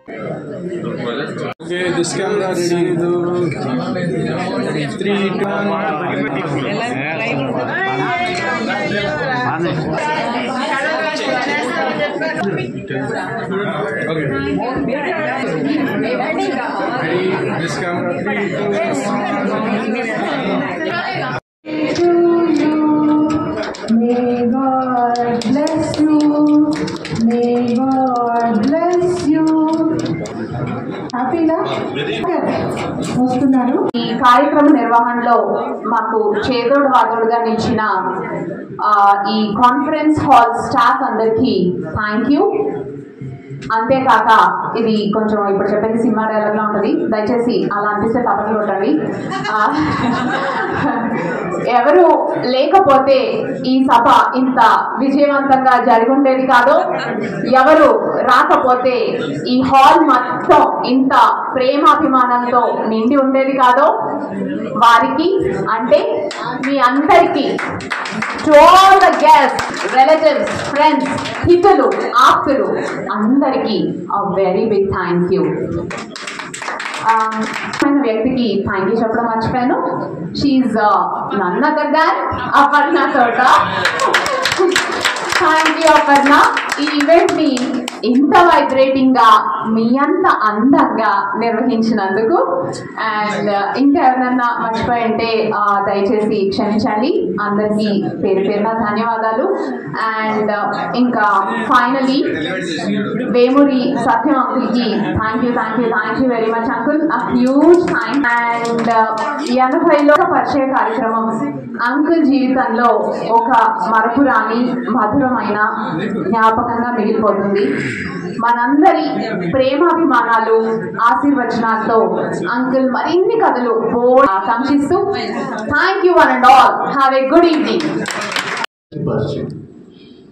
Okay, this camera ready to 3, 2, 1. Okay. Ready, this camera 3, 2, 1. May God bless you. May God bless you. హ్యాపీగా వస్తున్నారు. ఈ కార్యక్రమ నిర్వహణలో మాకు చేదోడు వాదోడుగా నిలిచిన ఈ కాన్ఫరెన్స్ హాల్ స్టాఫ్ అందరికీ థ్యాంక్ యూ. అంతేకాక ఇది కొంచెం ఇప్పుడు చెప్పేది సినిమా డైలాగ్లా ఉంటుంది, దయచేసి అలా అనిపిస్తే తప్పట్లు కొట్టండి. ఎవరు లేకపోతే ఈ సభ ఇంత విజయవంతంగా జరిగి ఉండేది కాదు. ఎవరు రాకపోతే ఈ హాల్ మొత్తం ఇంత ప్రేమాభిమానంతో నిండి ఉండేది కాదు. వారికి అంటే మీ అందరికీ, to all the guests, relatives, friends, హితులు, ఆప్తులు అందరికీ a very big thank you. వ్యక్తికి థ్యాంక్ యూ చెప్పడం మర్చిపోయాను. She none other than Aparna Thota. Thank you Aparna. ఈ ఈవెంట్ ని ఇంత వైబ్రేటింగ్ గా మీ అంత అందంగా నిర్వహించినందుకు. అండ్ ఇంకా ఎవరన్నా మర్చిపోయి ఉంటే దయచేసి క్షమించండి. అందరికీ పేరు పేరున ధన్యవాదాలు. అండ్ ఇంకా ఫైనలీ వేమూరి సత్యం అంకుల్ కి thank you very much uncle. A huge thank. And 80లో పరిచయ కార్యక్రమం అంకుల్ జీవితంలో ఒక మరపురాని మధురమైన జ్ఞాపకంగా మిగిలిపోతుంది. మనందరి ప్రేమాభిమానాలు, ఆశీర్వచనాలతో అంకుల్ మరిన్ని కథలు ఆకాంక్షిస్తూ thank you one and all. Have a good evening.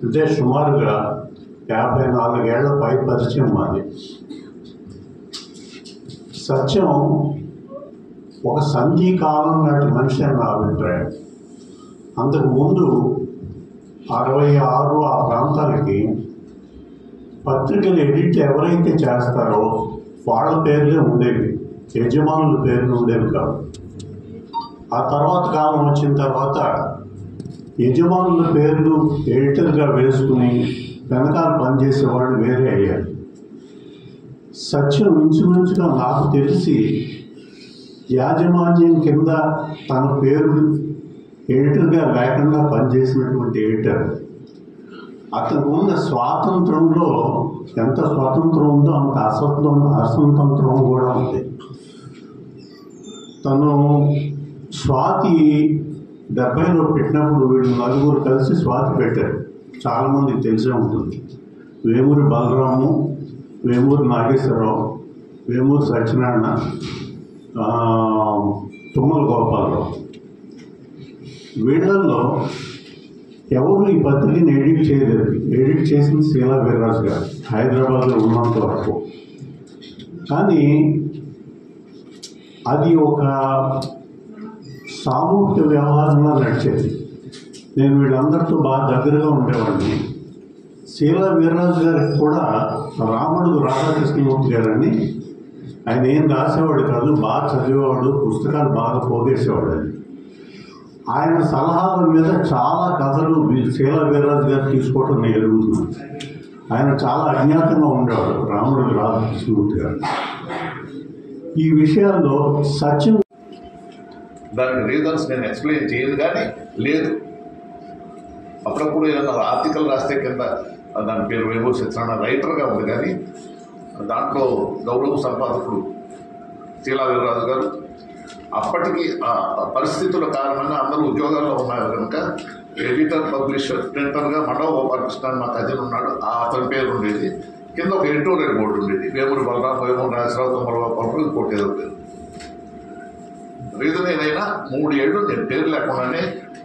అంటే సుమారుగా 54 ఏళ్ల పై పరిచయం మాది. సత్యం ఒక సంఘీకాలం నాటి మనిషి అని నా అభిప్రాయం. అంతకుముందు 66 ఆ ప్రాంతాలకి పత్రికలు ఎడిట్ ఎవరైతే చేస్తారో వాళ్ళ పేర్లే ఉండేవి, యజమానుల పేర్లు ఉండేవి కాదు. ఆ తర్వాత కాలం వచ్చిన తర్వాత యజమానుల పేర్లు ఎడిటర్గా వేసుకుని వెనకాల పనిచేసేవాళ్ళు వేరే అయ్యారు. సత్యం ఇంచుమించుగా నాకు తెలిసి యాజమాన్యం కింద తన పేరు ఎడిటర్గా లేకుండా పనిచేసినటువంటి ఎడిటర్. అతనికి ఉన్న స్వాతంత్రంలో ఎంత స్వాతంత్రం ఉందో అంత అస్వతంత్రం కూడా ఉంది. తను స్వాతి 70లో పెట్టినప్పుడు వీళ్ళు నలుగురు కలిసి స్వాతి పెట్టారు. చాలామందికి తెలిసే ఉంటుంది. వేమూరి బలరాము, వేమూరి నాగేశ్వరరావు, వేమూరి సత్యనారాయణ, తుమ్మల గోపాలరావు. వీళ్ళల్లో ఎవరు ఈ పత్రికని ఎడిట్ చేయలేదు. ఎడిట్ చేసింది శీలా వీర్రాజు గారు హైదరాబాద్లో ఉన్నంత వరకు. కానీ అది ఒక సామూహిక వ్యవహారంలో నడిచేది. నేను వీళ్ళందరితో బాగా దగ్గరగా ఉండేవాడిని. శీలా వీర్రాజు గారికి కూడా రాముడు రాధాకృష్ణమూర్తి గారని, ఆయన ఏం రాసేవాడు కాదు, బాగా చదివేవాడు, పుస్తకాలు బాగా పోగేసేవాడు. అని ఆయన సలహాల మీద చాలా కథలు శీలా వీర్రాజు గారు తీసుకోవటం నేను ఎరుగుతున్నాను. ఆయన చాలా అజ్ఞాతంగా ఉండేవాడు రాముడు రాధాకృష్ణమూర్తి గారు. ఈ విషయాల్లో సత్యం దానికి రీజన్స్ నేను ఎక్స్ప్లెయిన్ చేయదు కానీ లేదు. అప్పుడప్పుడు ఏదైనా ఆర్టికల్ రాస్తే కింద దాని పేరు వేమూరి సత్యనారాయణ రైటర్గా ఉంది, కానీ దాంట్లో గౌరవ సంపాదకుడు శీలా వీర్రాజు గారు. అప్పటికి పరిస్థితుల కారణంగా అందరూ ఉద్యోగాల్లో ఉన్నారు కనుక ఎడిటర్, పబ్లిషర్, ప్రింటర్గా మండవ గోపాలకృష్ణ మా కజిన్ ఉన్నాడు, అతని పేరు ఉండేది. కింద ఒక ఎడిటోరియల్ బోర్డు ఉండేది, వేమూరి బలరాం, వేమూరి నాగేశ్వరరావు, తుమ్మల గోపాలరావు, ఇంకోటి ఏదో పేరు. రీజన్ ఏదైనా 3 ఏళ్ళు నేను పేరు లేకుండానే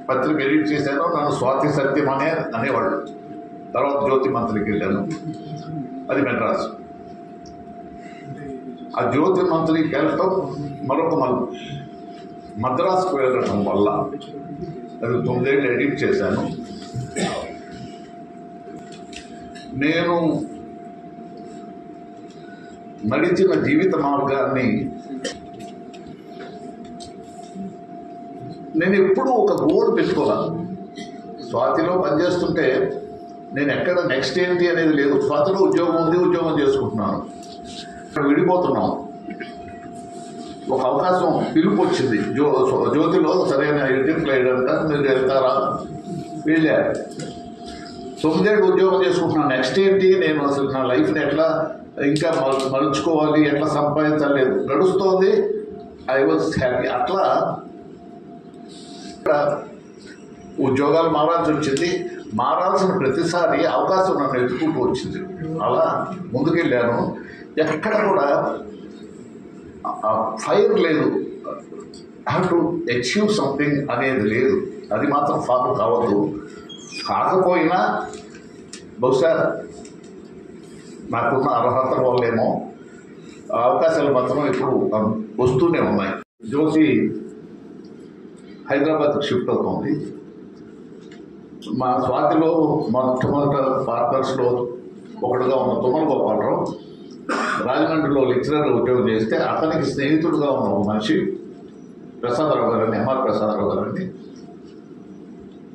పత్రిక ఎడిట్ చేశాను. నన్ను స్వాతి సత్యం అనేవాళ్ళు. తర్వాత జ్యోతి మంత్రికి వెళ్ళాను, అది మెడ్రాస్. ఆ జ్యోతి మంత్రికి వెళ్ళటం మరొక మద్రాసుకు వెళ్ళటం వల్ల అది 9 ఏళ్ళు ఎడిట్ చేశాను. నేను నడిచిన జీవిత మార్గాన్ని నేను ఎప్పుడూ ఒక గోల్ పెట్టుకోవాలి. స్వాతిలో పనిచేస్తుంటే నేను ఎక్కడ నెక్స్ట్ ఏంటి అనేది లేదు. స్వాతిలో ఉద్యోగం ఉంది, ఉద్యోగం చేసుకుంటున్నాను. ఇక్కడ విడిపోతున్నాం. ఒక అవకాశం పిలుపు వచ్చింది. జ్యోతిలో సరైన ఎడిటింగ్ వేయడంట, మీరు వెళ్తారా? వెళ్ళారు. 9 ఏళ్ళు ఉద్యోగం చేసుకుంటున్నాను. నెక్స్ట్ ఏంటి, నేను అసలు నా లైఫ్ని ఎట్లా ఇంకా మలుచుకోవాలి, ఎట్లా సంపాదించలేదు, గడుస్తోంది. I was happy. అట్లా ఉద్యోగాలు మారాల్సి వచ్చింది. మారాల్సిన ప్రతిసారి అవకాశం నన్ను ఎత్తుకుంటూ వచ్చింది. అలా ముందుకెళ్ళాను. ఎక్కడ కూడా ఫైర్ లేదు, హ్యావ్ టు అచీవ్ సంథింగ్ అనేది లేదు. అది మాత్రం ఫాలో కావద్దు. కాకపోయినా బహుశా నాకున్న అర్హతల వల్లేమో అవకాశాలు మాత్రం ఇప్పుడు వస్తూనే ఉన్నాయి. జ్యోతి హైదరాబాద్కి షిఫ్ట్ అవుతుంది. మా స్వాతిలో మొట్టమొదట పార్ట్నర్స్లో ఒకటిగా ఉన్న తుమ్మల గోపాలరావు రాజమండ్రిలో లెక్చరర్ ఉద్యోగం చేస్తే అతనికి స్నేహితుడుగా ఉన్న ఒక మనిషి ప్రసాదరావు గారని, ఎంఆర్ ప్రసాదరావు గారని,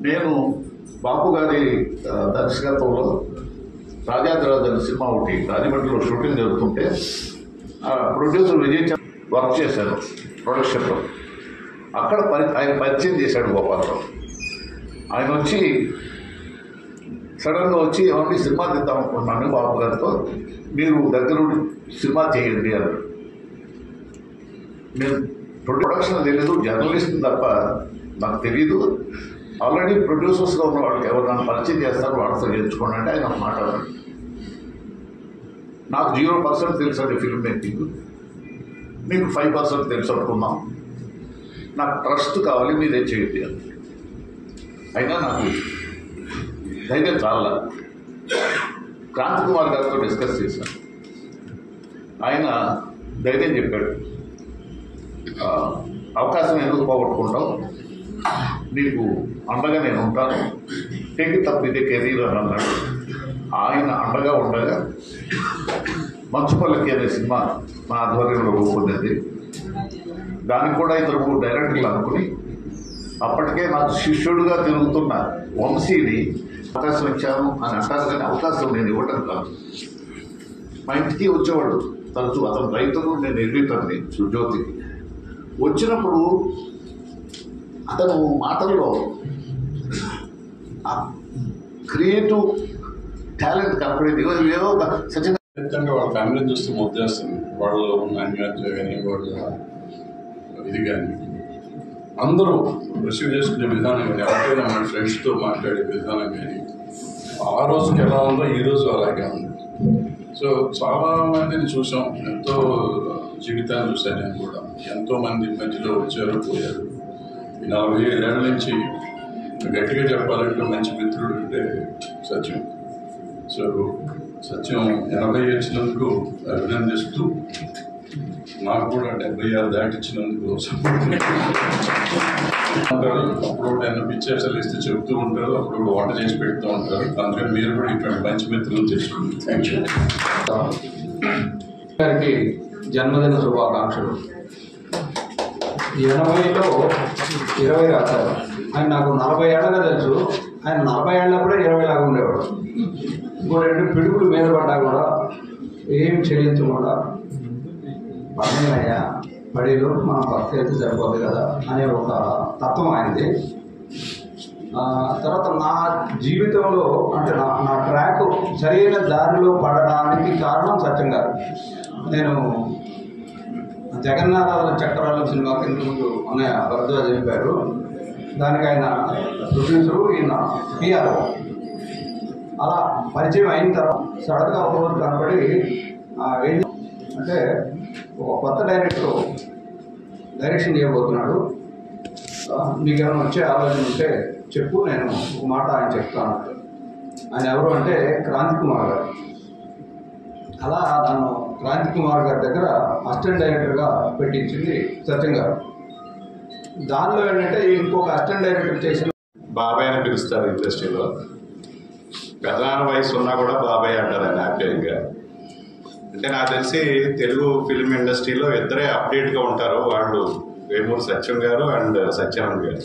నేను బాపు గారి దర్శకత్వంలో రాజాదిరాజు అనే సినిమా ఒకటి రాజమండ్రిలో షూటింగ్ జరుగుతుంటే ప్రొడ్యూసర్ విజయ్ వర్క్ చేశాను ప్రొడక్షన్లో. అక్కడ ఆయన పరిచయం చేశాడు గోపాలరావు. ఆయన వచ్చి సడన్గా వచ్చి ఏమంటే సినిమా తీద్దాం అనుకున్నాను బాబు గారితో, మీరు దగ్గర సినిమా చేయండి అన్నాడు. నేను ప్రొడక్షన్ తెలియదు, జర్నలిస్ట్ తప్ప నాకు తెలియదు. ఆల్రెడీ ప్రొడ్యూసర్స్గా ఉన్న వాళ్ళకి ఎవరు నన్ను పరిచయం చేస్తారు, వాళ్ళతో చేయించుకోండి అంటే ఆయన మాట అన్నాడు. నాకు 0% తెలుసు అండి ఫిల్మ్ మేకింగ్, మీకు 5% తెలుసు అనుకున్నాం, నాకు ట్రస్ట్ కావాలి, మీరే చేయండి అని. అయినా నాకు ధైర్యం చాలా. క్రాంతి కుమార్ గారితో డిస్కస్ చేశాను. ఆయన ధైర్యం చెప్పాడు, అవకాశం ఎందుకు పోగొట్టుకుంటావు, నీకు అండగా నేను ఉంటాను, టేక్ ఇట్ అప్ ఇదే కెరీర్ అని అన్నాడు. ఆయన అండగా ఉండగా మంచుపల్లకి అనే సినిమా మా ఆధ్వర్యంలో రూపొందింది. దానికి కూడా 2 డైరెక్టర్లు అనుకుని అప్పటికే నాకు శిష్యుడుగా తిరుగుతున్న వంశీని అవకాశం ఇచ్చాను అని అంటారు. కానీ అవకాశం నేను ఇవ్వటం కాదు. మా ఇంటికి వచ్చేవాడు తరచు. అతను రైటరు, నేను ఎడిటర్ని జ్యోతికి. వచ్చినప్పుడు అతను మాటల్లో క్రియేటివ్ టాలెంట్ కనపడేది. ఏదో సచిన్ వాళ్ళ ఫ్యామిలీని చూస్తే ముద్దేస్తుంది. వాళ్ళు ఉన్న అన్యోన్యత కానీ, వాళ్ళ ఇది కానీ, అందరూ రిసీవ్ చేసుకునే విధానం కానీ, ఎవరైనా మన ఫ్రెండ్స్తో మాట్లాడే విధానం కానీ, ఆ రోజుకి ఎలా ఉందో ఈ రోజు అలాగే ఉంది. సో చాలా మందిని చూసాం, ఎంతో జీవితాన్ని చూశాను నేను కూడా. ఎంతోమంది మధ్యలో వచ్చారు, పోయారు. ఈ 45 ఏళ్ళ నుంచి గట్టిగా చెప్పాలంటే మంచి మిత్రుడు అంటే సత్యం. సో సత్యం 80 వచ్చినందుకు అభినందిస్తూ, నాకు కూడా 76 దాటించినందుకు అప్పుడు ఆయన పిక్చర్స్ ఇస్తే చెప్తూ ఉంటారు, అప్పుడు వంట చేసి పెడుతూ ఉంటారు. అందుకని మీరు కూడా ఇటువంటి మంచి మిత్రులు చేసుకోండి. Thank you. గారికి జన్మదిన శుభాకాంక్షలు. 80లో 20 రాశారు. ఆయన నాకు 40 ఏళ్ళగా తెలుసు. ఆయన 40 ఏళ్ళప్పుడే 20 లాగా ఉండేవాడు. ఇంకో 2 పిడుగులు మీద పడ్డా కూడా ఏం చెల్లించకుండా పడేనయ్యా, పడేలో మనం భక్తి అయితే సరిపోదు కదా అనే ఒక తత్వం ఆయనది. తర్వాత నా జీవితంలో అంటే నా ట్రాక్ సరైన దారిలో పడడానికి కారణం సత్యం గారు. నేను జగన్నాథ చక్రాల సినిమాకి ఇంతకుముందు అన్నయ్య భరద్వాజ్ చెప్పారు. దానికి ఆయన ప్రొడ్యూసరు, ఈయన పిఆర్ఓ. అలా పరిచయం అయిన తర్వాత సడన్గా ఒకరోజు కనబడి అంటే ఒక కొత్త డైరెక్షన్ చేయబోతున్నాడు, మీకు ఏమైనా వచ్చే ఆలోచన ఉంటే చెప్పు, నేను ఒక మాట ఆయన చెప్తాను. ఆయన ఎవరు అంటే క్రాంతి కుమార్ గారు. అలా నన్ను క్రాంతి కుమార్ గారి దగ్గర అసిస్టెంట్ డైరెక్టర్గా పెట్టించింది సత్యం గారు. దానిలో ఏంటంటే ఇంకొక అసిస్టెంట్ డైరెక్టర్ చేసిన బాబాయ్ అని పిలుస్తారు ఇండస్ట్రీలో. పెద్దనాన్న వయసు ఉన్నా కూడా బాబాయ్ అంటారు ఆయన ఆప్యాయంగా. అంటే నాకు తెలిసి తెలుగు ఫిల్మ్ ఇండస్ట్రీలో ఇద్దరే అప్డేట్గా ఉంటారు, వాళ్ళు వేమూరి సత్యం గారు అండ్ సత్యానంద్ గారు.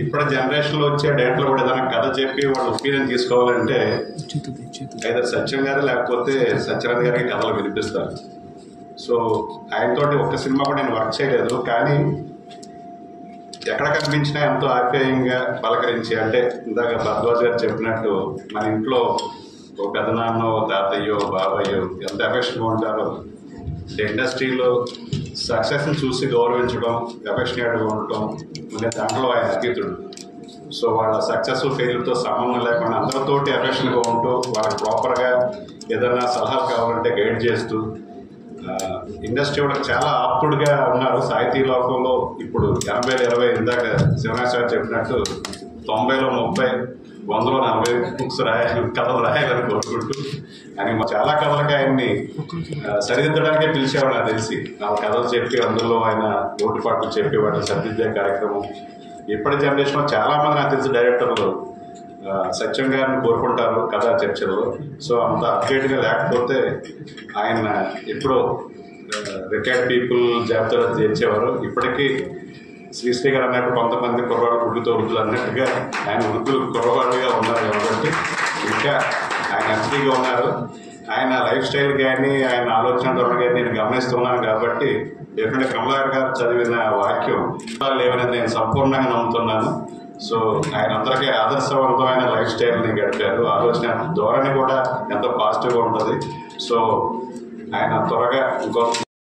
ఇప్పుడు జనరేషన్లో వచ్చే డైరెక్టర్లు కూడా ఏదైనా కథ చెప్పి వాళ్ళు ఒపీనియన్ తీసుకోవాలంటే either సత్యం గారు లేకపోతే సత్యానంద్ గారికి కథలు వినిపిస్తారు. సో ఆయనతోటి ఒక్క సినిమా కూడా నేను వర్క్ చేయలేదు, కానీ ఎక్కడ కనిపించినా ఎంతో ఆప్యాయంగా పలకరించి, అంటే ఇందాక భరద్వాజ్ గారు చెప్పినట్టు మన ఇంట్లో ఓ పెదనాన్నో తాతయ్యో బాబాయ్యో ఎంత ఎఫెక్షన్గా ఉంటారో, ఇండస్ట్రీలో సక్సెస్ని చూసి గౌరవించడం, ఎఫెక్షనేట్గా ఉండటం, అంటే దాంట్లో ఆయన అతీతుడు. సో వాళ్ళ సక్సెస్ ఫెయిల్తో సంబంధం లేకుండా అందరితోటి ఎఫెక్షన్గా ఉంటూ వాళ్ళకి ప్రాపర్గా ఏదైనా సలహాలు కావాలంటే గైడ్ చేస్తూ ఇండస్ట్రీ వాళ్ళకి చాలా ఆప్తుడుగా ఉన్నారు. సాహితీ లోకంలో ఇప్పుడు 80లో 20 ఇందాక శివనాథ్ గారు చెప్పినట్టు 90లో 30 100లో 40 బుక్స్ కథలు రాయాలని కోరుకుంటూ ఆయన చాలా కథలకి ఆయన్ని సరిదిద్దడానికే పిలిచేవాడు నాకు తెలిసి. 4 కథలు చెప్పి అందులో ఆయన ఓటుపాట్లు చెప్పి వాటిని సరిదిద్దే కార్యక్రమం. ఇప్పటి జనరేషన్లో చాలామంది నాకు తెలిసి డైరెక్టర్లు సత్యం గారిని కోరుకుంటారు కథా చర్చల్లో. సో అంత అప్డేట్గా లేకపోతే ఆయన ఎప్పుడో రికార్డ్ పీపుల్ జాబితాలో చేర్చేవారు. ఇప్పటికీ శ్రీశ్రీ గారు అన్నట్టు కొంతమంది కుర్రవాళ్ళు వృద్ధులతో వృద్ధులు అన్నట్టుగా ఆయన వృద్ధులు కుర్రవాళ్ళుగా ఉన్నారు కాబట్టి ఇంకా ఆయన హెల్తీగా ఉన్నారు. ఆయన లైఫ్ స్టైల్ కానీ ఆయన ఆలోచన ధోరణి కానీ నేను గమనిస్తున్నాను కాబట్టి డెఫినెట్గా కమలాకర్ గారు చదివిన వాక్యం లేవనేది నేను సంపూర్ణంగా నమ్ముతున్నాను. సో ఆయన అందరికీ ఆదర్శవంతమైన లైఫ్ స్టైల్ని గడిపారు. ఆలోచన ధోరణి కూడా ఎంతో పాజిటివ్గా ఉంటుంది. సో ఆయన త్వరగా ఇంకో